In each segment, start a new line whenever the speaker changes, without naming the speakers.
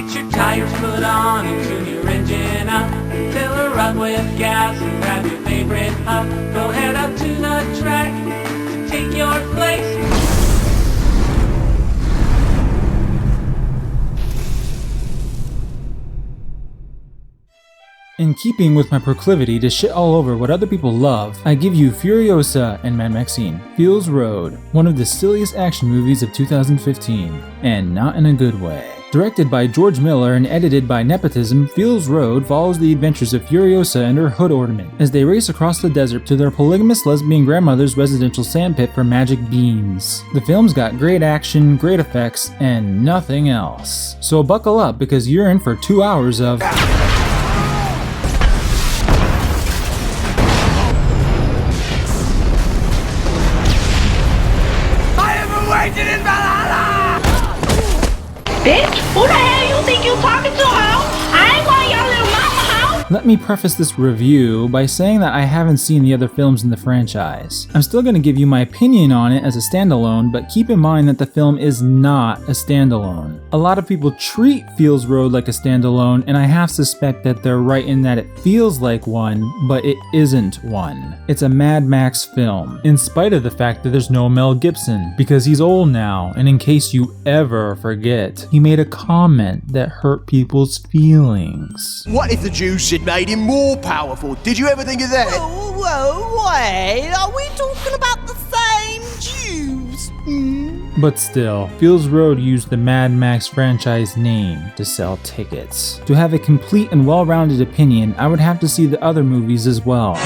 Get your tires put on and tune your engine up. Fill her up with gas and grab your favorite pup. Go head up to the track to take your place.
In keeping with my proclivity to shit all over what other people love, I give you Furiosa and Mad Maxine, Feels Road, one of the silliest action movies of 2015, and not in a good way. Directed by George Miller and edited by Nepotism, Feels Road follows the adventures of Furiosa and her hood ornament as they race across the desert to their polygamous lesbian grandmother's residential sandpit for magic beans. The film's got great action, great effects, and nothing else. So buckle up because you're in for 2 hours of...
Bitch, who the hell you think you talking to, ho? I ain't going to your little mama, ho.
Let me preface this review by saying that I haven't seen the other films in the franchise. I'm still going to give you my opinion on it as a standalone, but keep in mind that the film is not a standalone. A lot of people treat Feels Road like a standalone, and I half suspect that they're right in that it feels like one, but it isn't one. It's a Mad Max film, in spite of the fact that there's no Mel Gibson, because he's old now, and in case you ever forget, he made a comment that hurt people's feelings.
What if the Jews had made him more powerful? Did you ever think of that?
Whoa, wait, are we talking about the same Jews?
But still, Feels Road used the Mad Max franchise name to sell tickets. To have a complete and well-rounded opinion, I would have to see the other movies as well.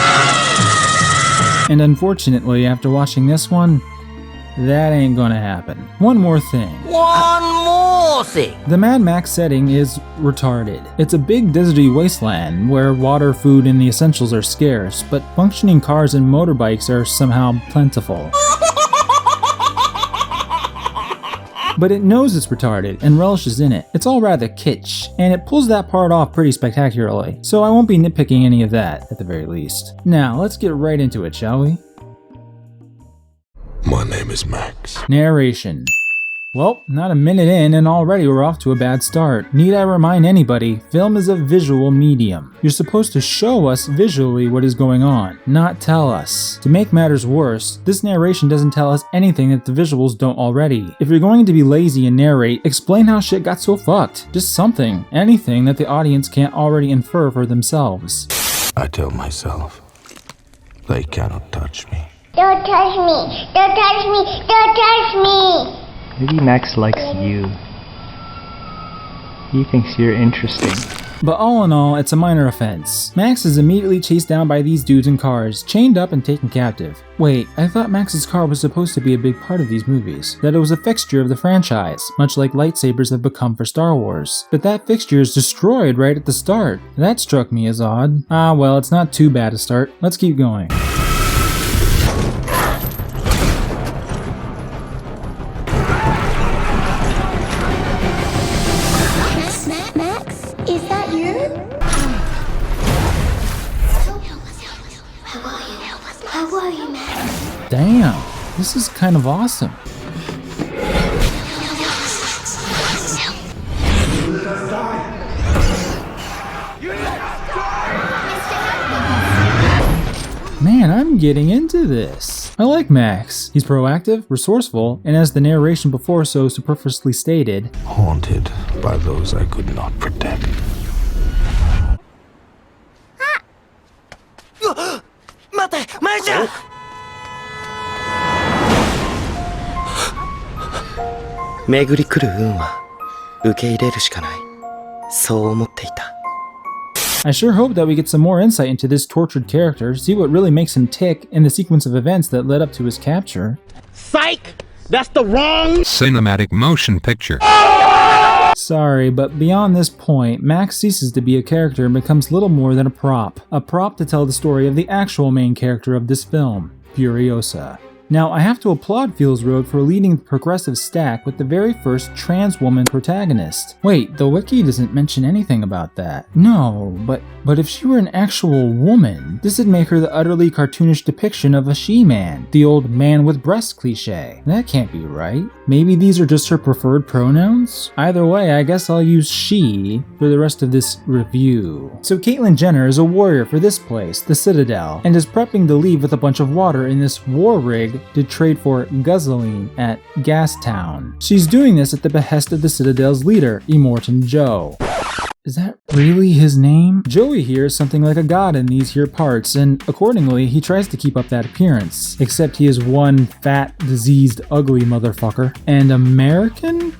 And unfortunately, after watching this one, that ain't gonna happen. One more thing. The Mad Max setting is retarded. It's a big deserty wasteland where water, food, and the essentials are scarce, but functioning cars and motorbikes are somehow plentiful. But it knows it's retarded and relishes in it. It's all rather kitsch, and it pulls that part off pretty spectacularly, so I won't be nitpicking any of that, at the very least. Now, let's get right into it, shall we?
My name is Max.
Narration. Well, not a minute in and already we're off to a bad start. Need I remind anybody, film is a visual medium. You're supposed to show us visually what is going on, not tell us. To make matters worse, this narration doesn't tell us anything that the visuals don't already. If you're going to be lazy and narrate, explain how shit got so fucked. Just something, anything that the audience can't already infer for themselves.
I tell myself, they cannot touch me.
Don't touch me! Don't touch me! Don't touch me!
Maybe Max likes you. He thinks you're interesting.
But all in all, it's a minor offense. Max is immediately chased down by these dudes in cars, chained up and taken captive. Wait, I thought Max's car was supposed to be a big part of these movies, that it was a fixture of the franchise, much like lightsabers have become for Star Wars. But that fixture is destroyed right at the start. That struck me as odd. Ah well, it's not too bad a start. Let's keep going. Damn, this is kind of awesome. Man, I'm getting into this. I like Max. He's proactive, resourceful, and as the narration before so superfluously stated,
Haunted by those I could not protect. I sure hope that we get some more insight into this tortured character, see what really makes him tick, and the sequence of events that led up to his capture.
Psych! That's the wrong
cinematic motion picture.
Sorry, but beyond this point, Max ceases to be a character and becomes little more than a prop to tell the story of the actual main character of this film, Furiosa. Now, I have to applaud Feels Road for leading the progressive stack with the very first trans woman protagonist. Wait, the wiki doesn't mention anything about that. No, but if she were an actual woman, this would make her the utterly cartoonish depiction of a she-man, the old man with breasts cliche. That can't be right. Maybe these are just her preferred pronouns? Either way, I guess I'll use she for the rest of this review. So Caitlyn Jenner is a warrior for this place, the Citadel, and is prepping to leave with a bunch of water in this war rig to trade for gasoline at Gastown. She's doing this at the behest of the Citadel's leader, Immortan Joe. Is that really his name? Joey here is something like a god in these here parts, and accordingly, he tries to keep up that appearance. Except he is one fat, diseased, ugly motherfucker. And American?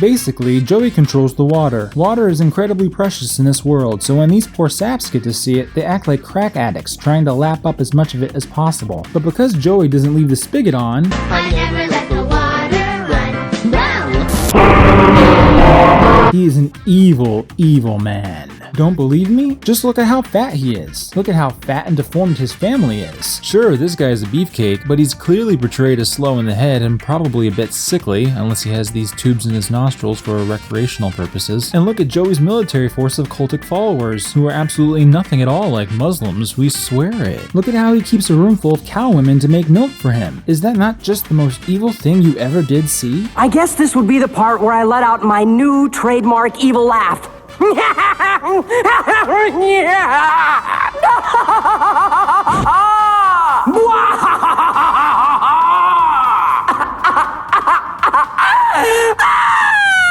Basically, Joey controls the water. Water is incredibly precious in this world, so when these poor saps get to see it, they act like crack addicts, trying to lap up as much of it as possible. But because Joey doesn't leave the spigot on,
I never let the water run. No!
he is an evil, evil man. Don't believe me? Just look at how fat he is. Look at how fat and deformed his family is. Sure, this guy is a beefcake, but he's clearly portrayed as slow in the head and probably a bit sickly, unless he has these tubes in his nostrils for recreational purposes. And look at Joey's military force of cultic followers, who are absolutely nothing at all like Muslims, we swear it. Look at how he keeps a room full of cow women to make milk for him. Is that not just the most evil thing you ever did see?
I guess this would be the part where I let out my new trademark evil laugh.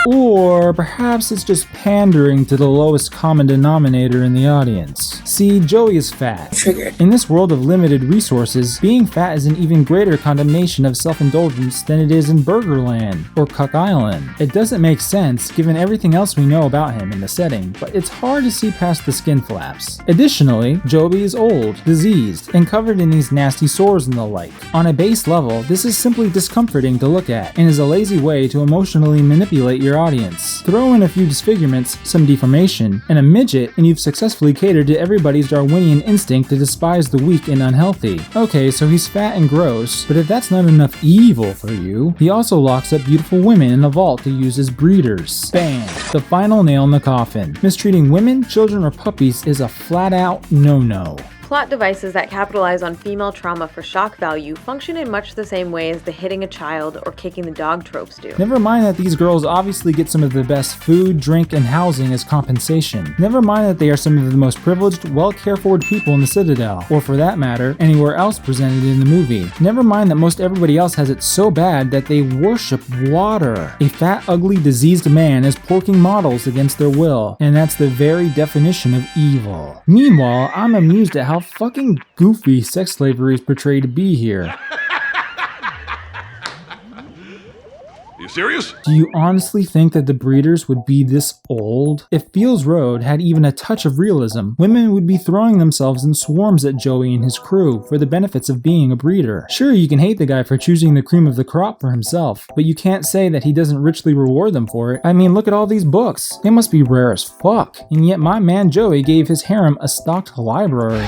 Or perhaps it's just pandering to the lowest common denominator in the audience. See, Joey is fat. Triggered. In this world of limited resources, being fat is an even greater condemnation of self-indulgence than it is in Burgerland or Cuck Island. It doesn't make sense given everything else we know about him in the setting, but it's hard to see past the skin flaps. Additionally, Joey is old, diseased, and covered in these nasty sores and the like. On a base level, this is simply discomforting to look at, and is a lazy way to emotionally manipulate your audience. Throw in a few disfigurements, some deformation, and a midget, and you've successfully catered to everybody's Darwinian instinct to despise the weak and unhealthy. Okay, so he's fat and gross, but if that's not enough evil for you, he also locks up beautiful women in a vault to use as breeders. Bam! The final nail in the coffin. Mistreating women, children, or puppies is a flat-out no-no.
Plot devices that capitalize on female trauma for shock value function in much the same way as the hitting a child or kicking the dog tropes do.
Never mind that these girls obviously get some of the best food, drink, and housing as compensation. Never mind that they are some of the most privileged, well-cared-for people in the Citadel, or for that matter, anywhere else presented in the movie. Never mind that most everybody else has it so bad that they worship water. A fat, ugly, diseased man is porking models against their will, and that's the very definition of evil. Meanwhile, I'm amused at how fucking goofy sex slavery is portrayed to be here.
You serious?
Do you honestly think that the breeders would be this old? If Feels Road had even a touch of realism, women would be throwing themselves in swarms at Joey and his crew for the benefits of being a breeder. Sure, you can hate the guy for choosing the cream of the crop for himself, but you can't say that he doesn't richly reward them for it. I mean, look at all these books. They must be rare as fuck. And yet my man Joey gave his harem a stocked library.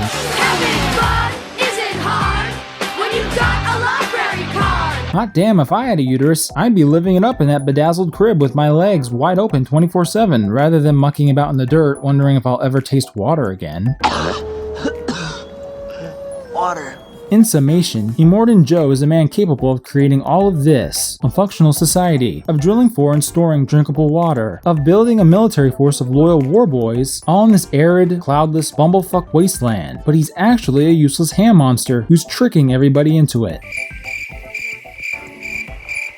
Hot damn, if I had a uterus, I'd be living it up in that bedazzled crib with my legs wide open 24/7, rather than mucking about in the dirt, wondering if I'll ever taste water again.
Water.
In summation, Immortan Joe is a man capable of creating all of this: a functional society, of drilling for and storing drinkable water, of building a military force of loyal war boys, all in this arid, cloudless, bumblefuck wasteland. But he's actually a useless ham monster who's tricking everybody into it.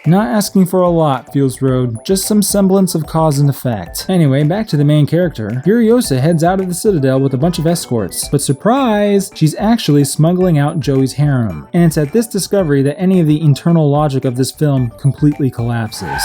Not asking for a lot, Feels Road, just some semblance of cause and effect. Anyway, back to the main character. Furiosa heads out of the Citadel with a bunch of escorts, but surprise, she's actually smuggling out Joey's harem. And it's at this discovery that any of the internal logic of this film completely collapses.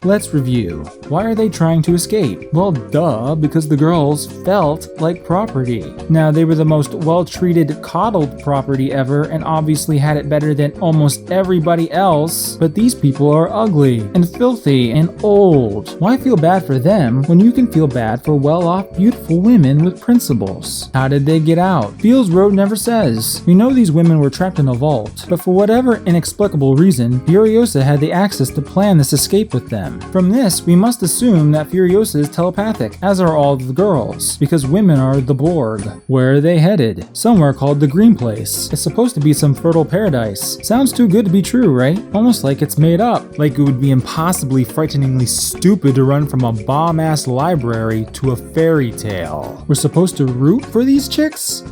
Let's review. Why are they trying to escape? Well, duh, because the girls felt like property. Now, they were the most well-treated, coddled property ever, and obviously had it better than almost everybody else, but these people are ugly, and filthy, and old. Why feel bad for them when you can feel bad for well-off, beautiful women with principles? How did they get out? Fields Road never says. We know these women were trapped in a vault, but for whatever inexplicable reason, Furiosa had the access to plan this escape with them. From this, we must assume that Furiosa is telepathic, as are all the girls, because women are the Borg. Where are they headed? Somewhere called the Green Place. It's supposed to be some fertile paradise. Sounds too good to be true, right? Almost like it's made up. Like it would be impossibly frighteningly stupid to run from a bomb-ass library to a fairy tale. We're supposed to root for these chicks?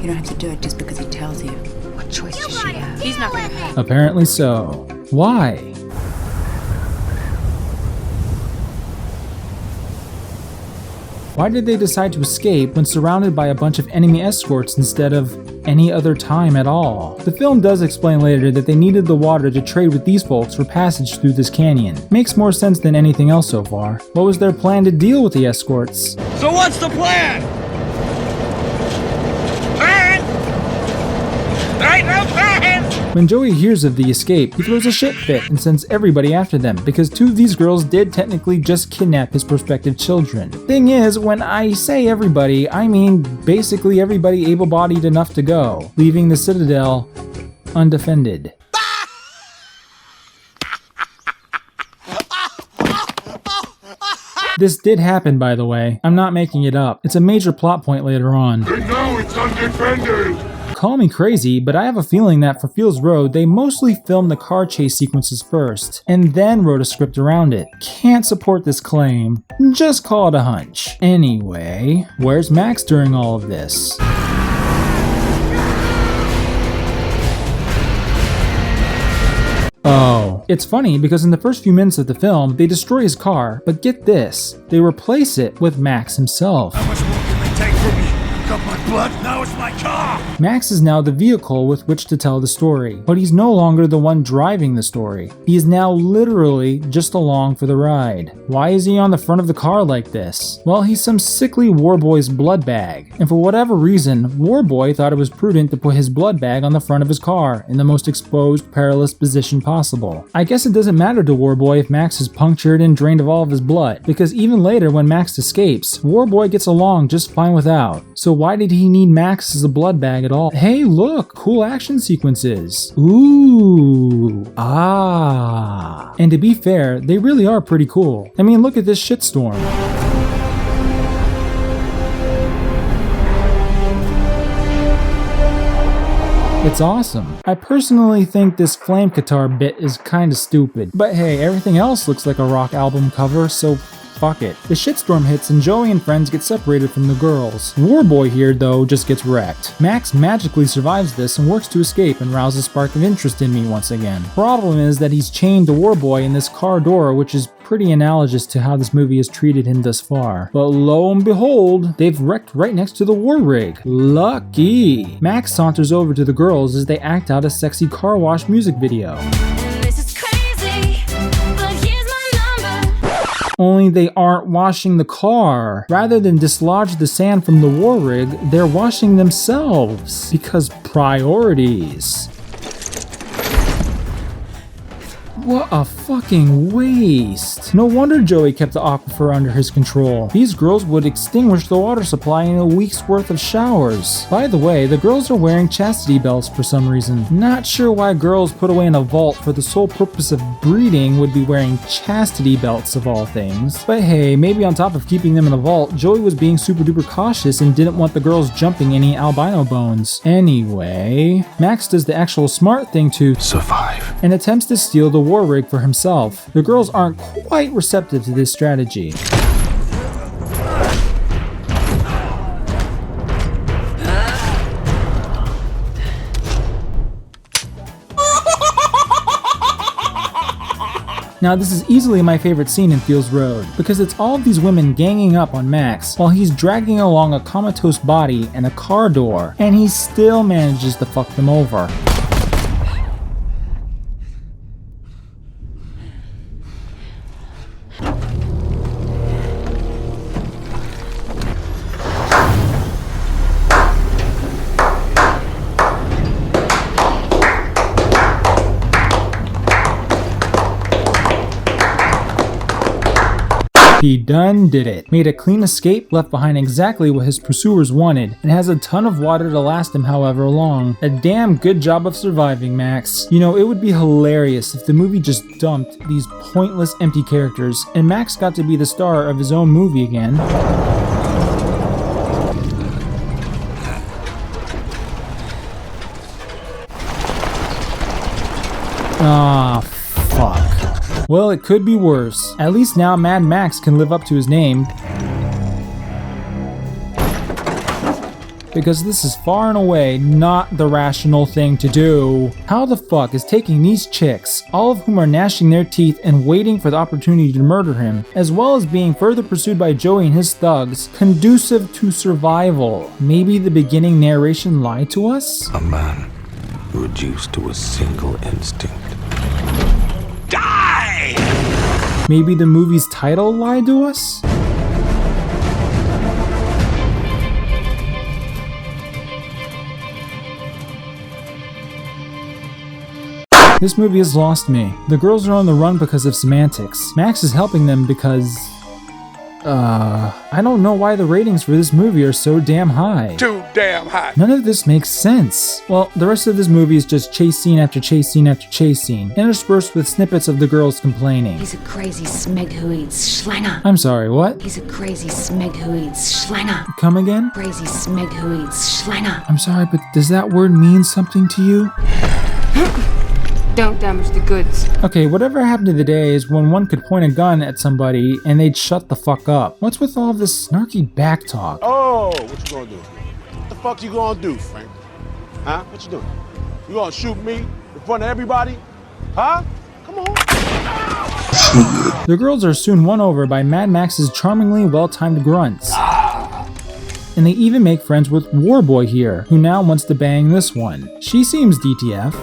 You don't have to do it just because he tells you. What choice does she have?
He's not gonna pay.
Apparently so. Why? Why did they decide to escape when surrounded by a bunch of enemy escorts instead of any other time at all? The film does explain later that they needed the water to trade with these folks for passage through this canyon. Makes more sense than anything else so far. What was their plan to deal with the escorts?
So what's the plan? Plan? There ain't no plan!
When Joey hears of the escape, he throws a shit fit and sends everybody after them, because two of these girls did technically just kidnap his prospective children. Thing is, when I say everybody, I mean basically everybody able-bodied enough to go, leaving the Citadel undefended. This did happen, by the way. I'm not making it up. It's a major plot point later on.
And now it's undefended!
Call me crazy, but I have a feeling that for Fields Road, they mostly filmed the car chase sequences first, and then wrote a script around it. Can't support this claim. Just call it a hunch. Anyway, where's Max during all of this? Oh, it's funny because in the first few minutes of the film, they destroy his car, but get this, they replace it with Max himself.
How much more can they take from me? Got my blood, now it's my car!
Max is now the vehicle with which to tell the story, but he's no longer the one driving the story. He is now literally just along for the ride. Why is he on the front of the car like this? Well, he's some sickly Warboy's blood bag, and for whatever reason, Warboy thought it was prudent to put his blood bag on the front of his car in the most exposed, perilous position possible. I guess it doesn't matter to Warboy if Max is punctured and drained of all of his blood, because even later when Max escapes, Warboy gets along just fine without. So why did he need Max as a blood bag at all? Hey, look! Cool action sequences! Ooh! Ah! And to be fair, they really are pretty cool. I mean, look at this shitstorm. It's awesome. I personally think this flame guitar bit is kinda stupid. But hey, everything else looks like a rock album cover, so fuck it. The shitstorm hits and Joey and friends get separated from the girls. Warboy here, though, just gets wrecked. Max magically survives this and works to escape and rouse a spark of interest in me once again. Problem is that he's chained to Warboy in this car door, which is pretty analogous to how this movie has treated him thus far. But lo and behold, they've wrecked right next to the war rig. Lucky! Max saunters over to the girls as they act out a sexy car wash music video. Only they aren't washing the car. Rather than dislodge the sand from the war rig, they're washing themselves. Because priorities. What a fucking waste. No wonder Joey kept the aquifer under his control. These girls would extinguish the water supply in a week's worth of showers. By the way, the girls are wearing chastity belts for some reason. Not sure why girls put away in a vault for the sole purpose of breeding would be wearing chastity belts of all things. But hey, maybe on top of keeping them in a vault, Joey was being super duper cautious and didn't want the girls jumping any albino bones. Anyway, Max does the actual smart thing to survive and attempts to steal the war rig for himself. The girls aren't quite receptive to this strategy. Now this is easily my favorite scene in Fields Road, because it's all of these women ganging up on Max while he's dragging along a comatose body and a car door, and he still manages to fuck them over. He done did it. Made a clean escape, left behind exactly what his pursuers wanted, and has a ton of water to last him however long. A damn good job of surviving, Max. You know, it would be hilarious if the movie just dumped these pointless empty characters, and Max got to be the star of his own movie again. Ah, fuck. Well, it could be worse. At least now Mad Max can live up to his name. Because this is far and away not the rational thing to do. How the fuck is taking these chicks, all of whom are gnashing their teeth and waiting for the opportunity to murder him, as well as being further pursued by Joey and his thugs, conducive to survival? Maybe the beginning narration lied to us?
A man reduced to a single instinct.
Die!
Maybe the movie's title lied to us? This movie has lost me. The girls are on the run because of semantics. Max is helping them because... I don't know why the ratings for this movie are so damn high.
Too damn high.
None of this makes sense. Well, the rest of this movie is just chase scene after chase scene after chase scene, interspersed with snippets of the girls complaining.
He's a crazy smeg who eats schlanger.
I'm sorry, what?
He's a crazy smeg who eats schlanger.
Come again?
Crazy smeg who eats schlanger.
I'm sorry, but does that word mean something to you?
Don't damage the goods.
Okay, whatever happened to the days when one could point a gun at somebody and they'd shut the fuck up? What's with all this snarky back talk?
Oh, what you gonna do? What the fuck you gonna do, Frank? Huh? What you doing? You gonna shoot me in front of everybody? Huh? Come on.
The girls are soon won over by Mad Max's charmingly well-timed grunts. And they even make friends with Warboy here, who now wants to bang this one. She seems DTF.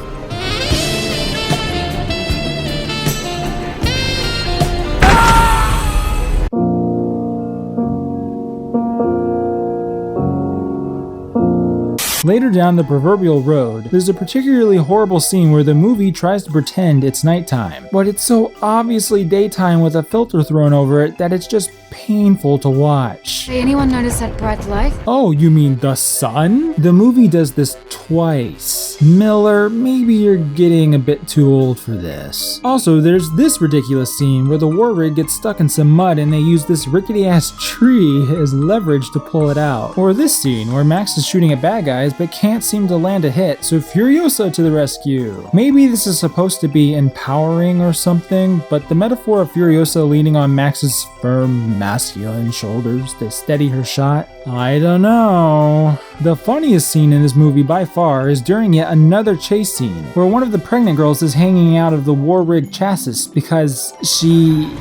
Later down the proverbial road, there's a particularly horrible scene where the movie tries to pretend it's nighttime, but it's so obviously daytime with a filter thrown over it that it's just painful to watch.
Hey, anyone notice that bright light?
Oh, you mean the sun? The movie does this twice. Miller, maybe you're getting a bit too old for this. Also, there's this ridiculous scene where the war rig gets stuck in some mud and they use this rickety ass tree as leverage to pull it out. Or this scene where Max is shooting at bad guys but can't seem to land a hit, so Furiosa to the rescue. Maybe this is supposed to be empowering or something, but the metaphor of Furiosa leaning on Max's firm masculine shoulders to steady her shot? I don't know. The funniest scene in this movie by far is during yet another chase scene, where one of the pregnant girls is hanging out of the war rig chassis because she...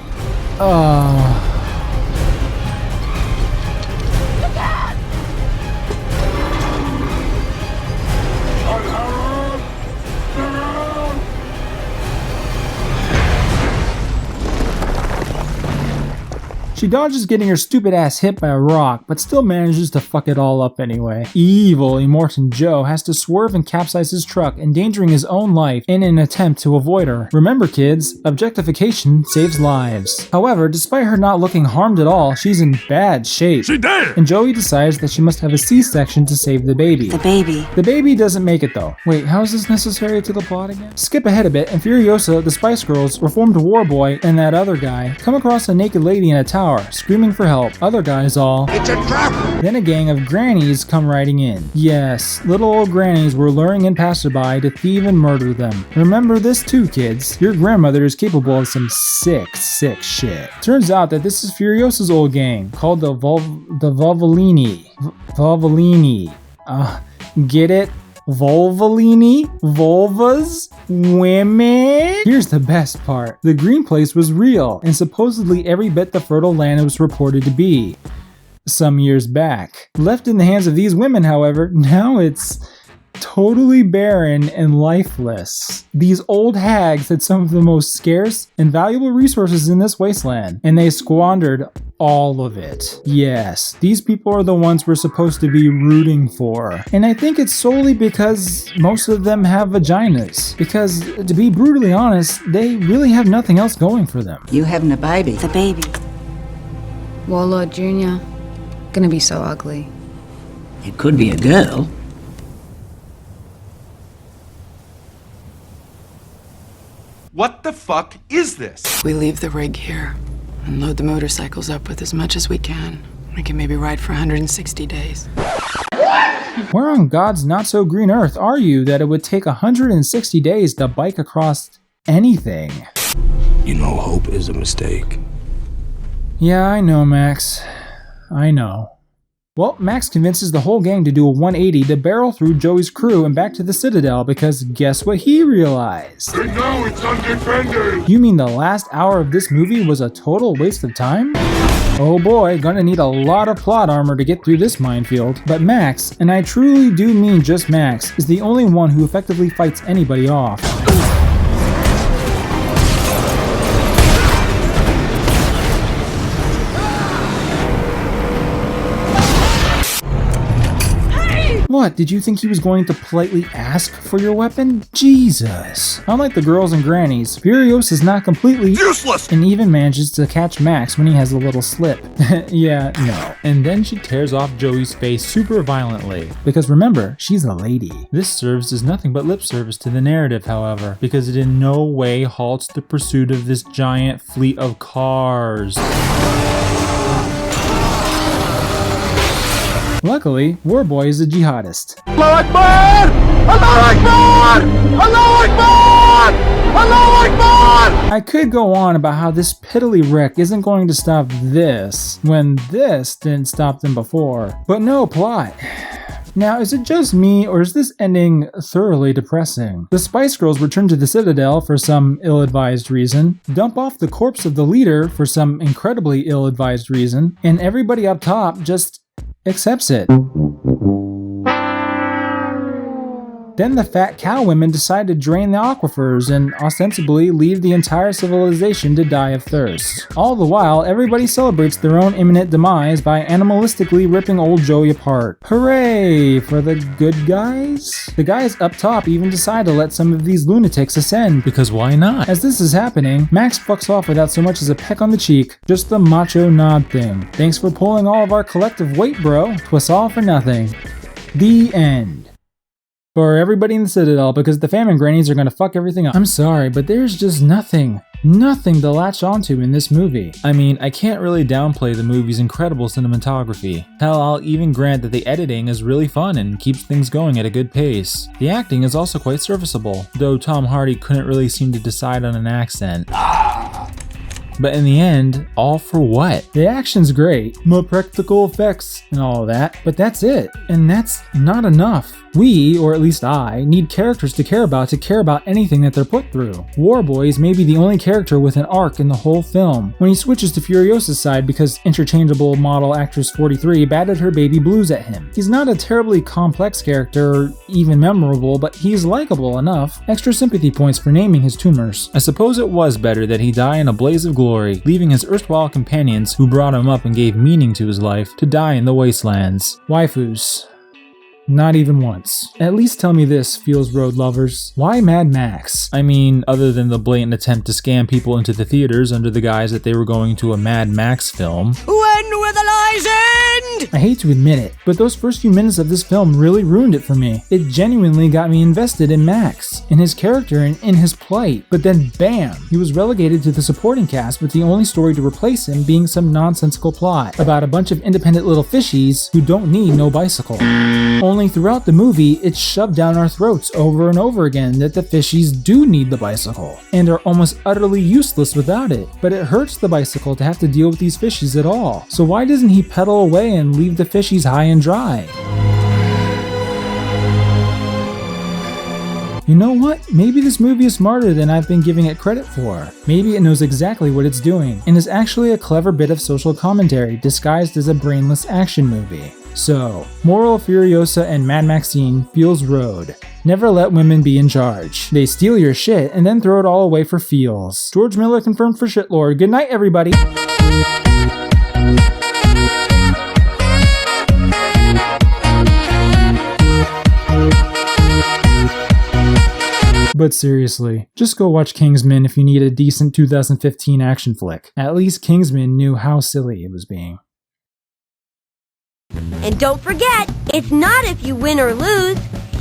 She dodges getting her stupid ass hit by a rock, but still manages to fuck it all up anyway. Evil Immortan Joe has to swerve and capsize his truck, endangering his own life in an attempt to avoid her. Remember kids, objectification saves lives. However, despite her not looking harmed at all, she's in bad shape.
She dead!
And Joey decides that she must have a C-section to save the baby. The baby doesn't make it though. Wait, how is this necessary to the plot again? Skip ahead a bit, and Furiosa, the Spice Girls, reformed Warboy, and that other guy come across a naked lady in a tower, screaming for help. Other guys all...
It's a trap!
Then a gang of grannies come riding in. Yes, little old grannies were luring in passerby to thieve and murder them. Remember this too, kids. Your grandmother is capable of some sick shit. Turns out that this is Furiosa's old gang, called the Volvolini. Get it? Volvolini? Vulvas? Women? Here's the best part. The green place was real, and supposedly every bit the fertile land it was reported to be. Some years back. Left in the hands of these women, however, now it's totally barren and lifeless. These old hags had some of the most scarce and valuable resources in this wasteland, and they squandered all of it. Yes, these people are the ones we're supposed to be rooting for. And I think it's solely because most of them have vaginas. Because, to be brutally honest, they really have nothing else going for them.
You having a baby? The baby. Warlord Jr. Gonna be so ugly.
It could be a girl.
What the fuck is this?
We leave the rig here and load the motorcycles up with as much as we can. We can maybe ride for 160 days.
Where on God's not-so-green earth are you that it would take 160 days to bike across anything?
You know hope is a mistake.
Yeah, I know, Max. I know. Well, Max convinces the whole gang to do a 180 to barrel through Joey's crew and back to the Citadel because guess what he realized?
And now it's undefended!
You mean the last hour of this movie was a total waste of time? Oh boy, gonna need a lot of plot armor to get through this minefield. But Max, and I truly do mean just Max, is the only one who effectively fights anybody off. What, did you think he was going to politely ask for your weapon? Jesus. Unlike the girls and grannies, Furiosa is not completely useless and even manages to catch Max when he has a little slip. Yeah, no.
And then she tears off Joey's face super violently.
Because remember, she's a lady.
This serves as nothing but lip service to the narrative, however, because it in no way halts the pursuit of this giant fleet of cars.
Luckily, Warboy is a jihadist.
Allahu Akbar! Allahu Akbar! Allahu Akbar! Allahu Akbar!
I could go on about how this piddly wreck isn't going to stop this, when this didn't stop them before. But no plot. Now, is it just me, or is this ending thoroughly depressing? The Spice Girls return to the Citadel for some ill-advised reason, dump off the corpse of the leader for some incredibly ill-advised reason, and everybody up top just accepts it. Then the fat cow women decide to drain the aquifers and ostensibly leave the entire civilization to die of thirst. All the while, everybody celebrates their own imminent demise by animalistically ripping old Joey apart. Hooray for the good guys? The guys up top even decide to let some of these lunatics ascend.
Because why not?
As this is happening, Max fucks off without so much as a peck on the cheek. Just the macho nod thing. Thanks for pulling all of our collective weight, bro. 'Twas all for nothing. The end. For everybody in the Citadel, because the famine grannies are gonna fuck everything up. I'm sorry, but there's just nothing to latch onto in this movie.
I mean, I can't really downplay the movie's incredible cinematography. Hell, I'll even grant that the editing is really fun and keeps things going at a good pace. The acting is also quite serviceable, though Tom Hardy couldn't really seem to decide on an accent. But in the end, all for what?
The action's great, more practical effects and all of that, but that's it. And that's not enough. We, or at least I, need characters to care about anything that they're put through. Warboy is maybe the only character with an arc in the whole film. When he switches to Furiosa's side because interchangeable model actress 43 batted her baby blues at him. He's not a terribly complex character or even memorable, but he's likable enough. Extra sympathy points for naming his tumors.
I suppose it was better that he die in a blaze of glory, leaving his erstwhile companions, who brought him up and gave meaning to his life, to die in the wastelands.
Waifus. Not even once. At least tell me this, Feels Road lovers. Why Mad Max?
I mean, other than the blatant attempt to scam people into the theaters under the guise that they were going to a Mad Max film.
When will the lies end?
I hate to admit it, but those first few minutes of this film really ruined it for me. It genuinely got me invested in Max, in his character and in his plight. But then bam, he was relegated to the supporting cast with the only story to replace him being some nonsensical plot about a bunch of independent little fishies who don't need no bicycle. Only throughout the movie, it's shoved down our throats over and over again that the fishies do need the bicycle, and are almost utterly useless without it. But it hurts the bicycle to have to deal with these fishies at all. So why doesn't he pedal away and leave the fishies high and dry? You know what? Maybe this movie is smarter than I've been giving it credit for. Maybe it knows exactly what it's doing, and is actually a clever bit of social commentary disguised as a brainless action movie. So, moral of Furiosa and Mad Maxine, Feels Road. Never let women be in charge. They steal your shit and then throw it all away for feels. George Miller confirmed for Shitlord. Good night, everybody. But seriously, just go watch Kingsman if you need a decent 2015 action flick. At least Kingsman knew how silly it was being.
And don't forget, it's not if you win or lose,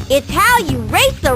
it's how you race the